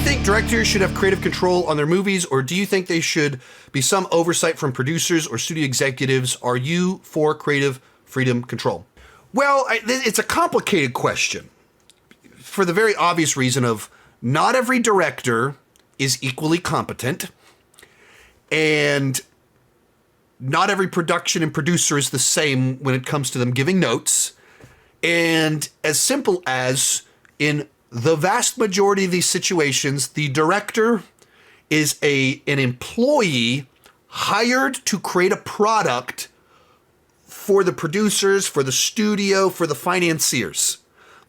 think directors should have creative control on their movies, or do you think they should be some oversight from producers or studio executives? Are you for creative freedom control? Well, it's a complicated question for the very obvious reason of not every director is equally competent, and not every production and producer is the same when it comes to them giving notes. And as simple as in the vast majority of these situations, the director is an employee hired to create a product for the producers, for the studio, for the financiers.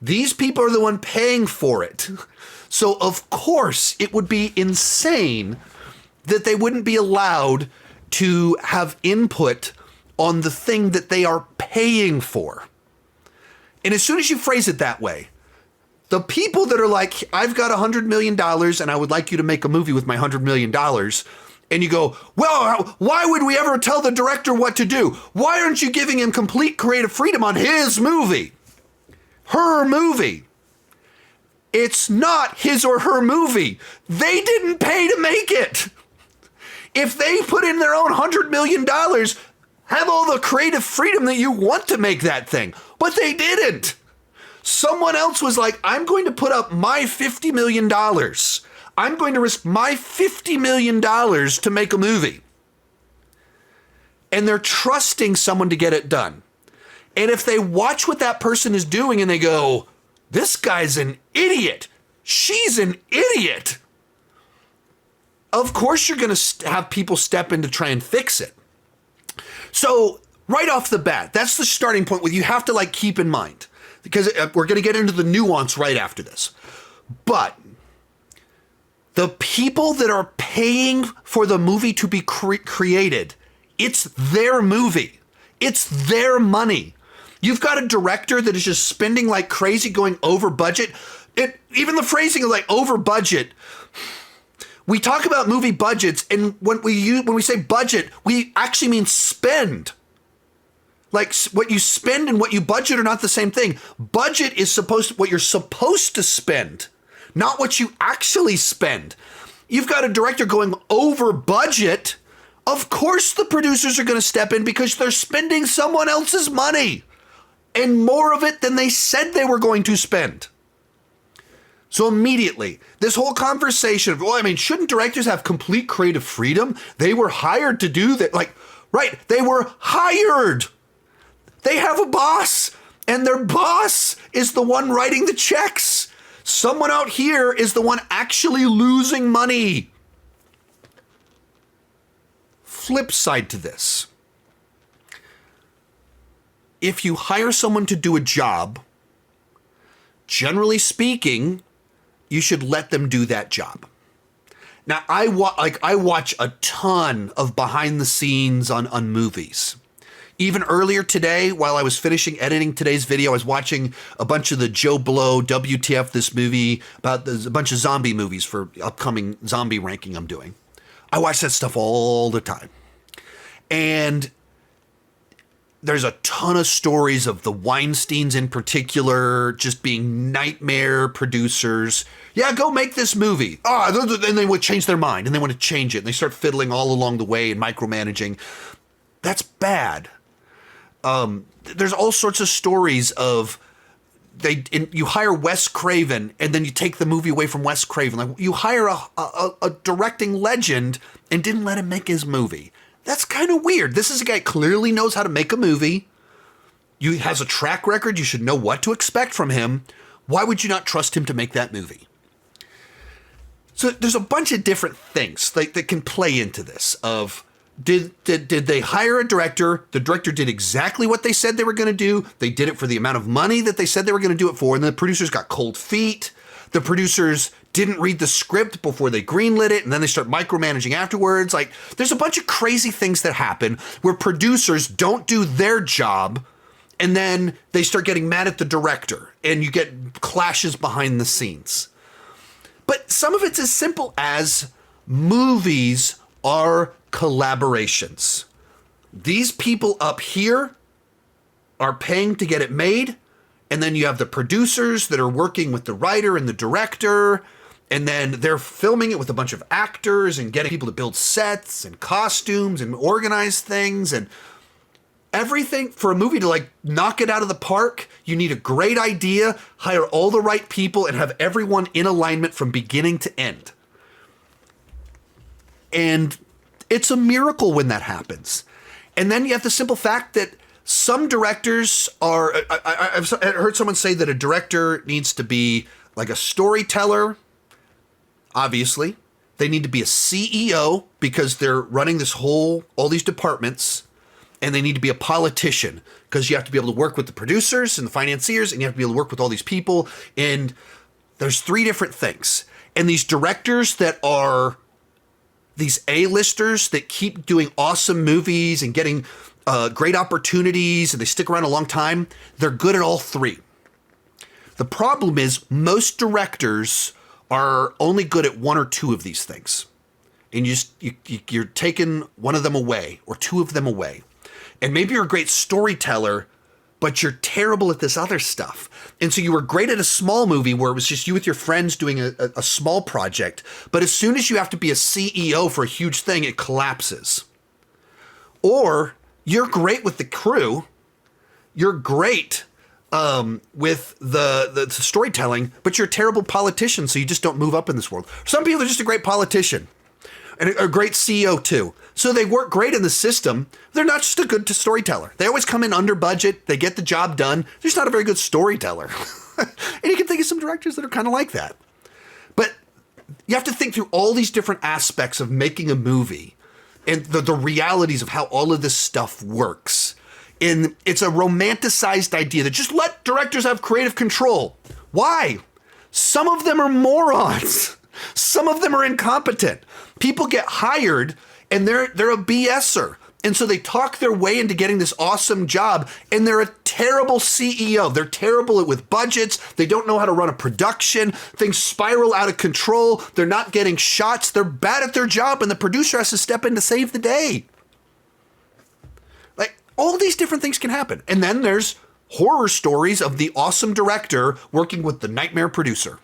These people are the one paying for it. So of course it would be insane that they wouldn't be allowed to have input on the thing that they are paying for. And as soon as you phrase it that way, the people that are like, I've got $100 million and I would like you to make a movie with my $100 million. And you go, well, why would we ever tell the director what to do? Why aren't you giving him complete creative freedom on his movie? Her movie. It's not his or her movie. They didn't pay to make it. If they put in their own $100 million, have all the creative freedom that you want to make that thing. But they didn't. Someone else was like, I'm going to put up my $50 million. I'm going to risk my $50 million to make a movie. And they're trusting someone to get it done. And if they watch what that person is doing and they go, this guy's an idiot. She's an idiot. Of course you're going to have people step in to try and fix it. So right off the bat, that's the starting point where you have to keep in mind, because we're going to get into the nuance right after this. But the people that are paying for the movie to be created, it's their movie. It's their money. You've got a director that is just spending like crazy, going over budget. Even the phrasing of over budget. We talk about movie budgets, and when we say budget, we actually mean spend. Like what you spend and what you budget are not the same thing. Budget is what you're supposed to spend, not what you actually spend. You've got a director going over budget. Of course the producers are going to step in because they're spending someone else's money, and more of it than they said they were going to spend. So immediately, this whole conversation of, shouldn't directors have complete creative freedom? They were hired to do that. Right, they were hired. They have a boss, and their boss is the one writing the checks. Someone out here is the one actually losing money. Flip side to this. If you hire someone to do a job, generally speaking, you should let them do that job. Now, I watch a ton of behind the scenes on movies. Even earlier today, while I was finishing editing today's video, I was watching a bunch of the Joe Blow WTF this movie about a bunch of zombie movies for upcoming zombie ranking I'm doing. I watch that stuff all the time. And there's a ton of stories of the Weinsteins in particular just being nightmare producers. Yeah, go make this movie. And they would change their mind and they want to change it. And they start fiddling all along the way and micromanaging. That's bad. There's all sorts of stories of you hire Wes Craven and then you take the movie away from Wes Craven. You hire a directing legend and didn't let him make his movie. That's kind of weird. This is a guy who clearly knows how to make a movie. He has a track record. You should know what to expect from him. Why would you not trust him to make that movie? So there's a bunch of different things that can play into this of, did they hire a director? The director did exactly what they said they were going to do. They did it for the amount of money that they said they were going to do it for. And the producers got cold feet. The producers didn't read the script before they greenlit it, and then they start micromanaging afterwards. There's a bunch of crazy things that happen where producers don't do their job, and then they start getting mad at the director, and you get clashes behind the scenes. But some of it's as simple as movies are collaborations. These people up here are paying to get it made, and then you have the producers that are working with the writer and the director, And then they're filming it with a bunch of actors and getting people to build sets and costumes and organize things and everything. For a movie to like knock it out of the park, you need a great idea, hire all the right people, and have everyone in alignment from beginning to end. And it's a miracle when that happens. And then you have the simple fact that some directors are, I've heard someone say that a director needs to be like a storyteller. Obviously, they need to be a CEO because they're running all these departments, and they need to be a politician because you have to be able to work with the producers and the financiers, and you have to be able to work with all these people. And there's 3 different things. And these directors that are these A-listers that keep doing awesome movies and getting great opportunities, and they stick around a long time, they're good at all 3. The problem is most directors are only good at 1 or 2 of these things. And you're taking one of them away or 2 of them away. And maybe you're a great storyteller, but you're terrible at this other stuff. And so you were great at a small movie where it was just you with your friends doing a small project. But as soon as you have to be a CEO for a huge thing, it collapses. Or you're great with the crew. You're great with the storytelling, but you're a terrible politician, so you just don't move up in this world. Some people are just a great politician and a great CEO too. So they work great in the system. They're not just a good storyteller. They always come in under budget. They get the job done. They're just not a very good storyteller. And you can think of some directors that are kind of like that. But you have to think through all these different aspects of making a movie and the realities of how all of this stuff works. And it's a romanticized idea that just let directors have creative control. Why? Some of them are morons. Some of them are incompetent. People get hired and they're a BSer. And so they talk their way into getting this awesome job, and they're a terrible CEO. They're terrible with budgets. They don't know how to run a production. Things spiral out of control. They're not getting shots. They're bad at their job, and the producer has to step in to save the day. Like, all these different things can happen. And then there's horror stories of the awesome director working with the nightmare producer.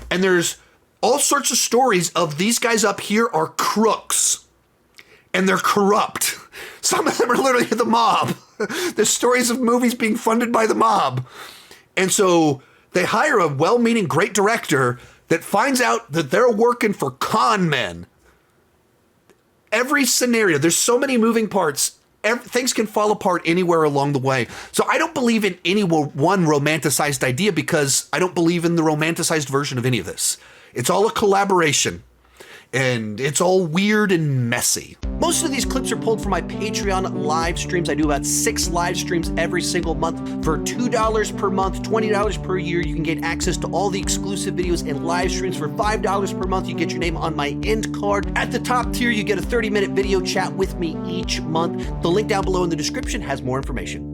And there's all sorts of stories of these guys up here are crooks. And they're corrupt. Some of them are literally the mob. There's stories of movies being funded by the mob. And so they hire a well-meaning great director that finds out that they're working for con men. Every scenario, there's so many moving parts. Things can fall apart anywhere along the way. So I don't believe in any one romanticized idea because I don't believe in the romanticized version of any of this. It's all a collaboration. And it's all weird and messy. Most of these clips are pulled from my Patreon live streams. I do about 6 live streams every single month. For $2 per month, $20 per year, you can get access to all the exclusive videos and live streams. For $5 per month, you get your name on my end card. At the top tier, you get a 30-minute video chat with me each month. The link down below in the description has more information.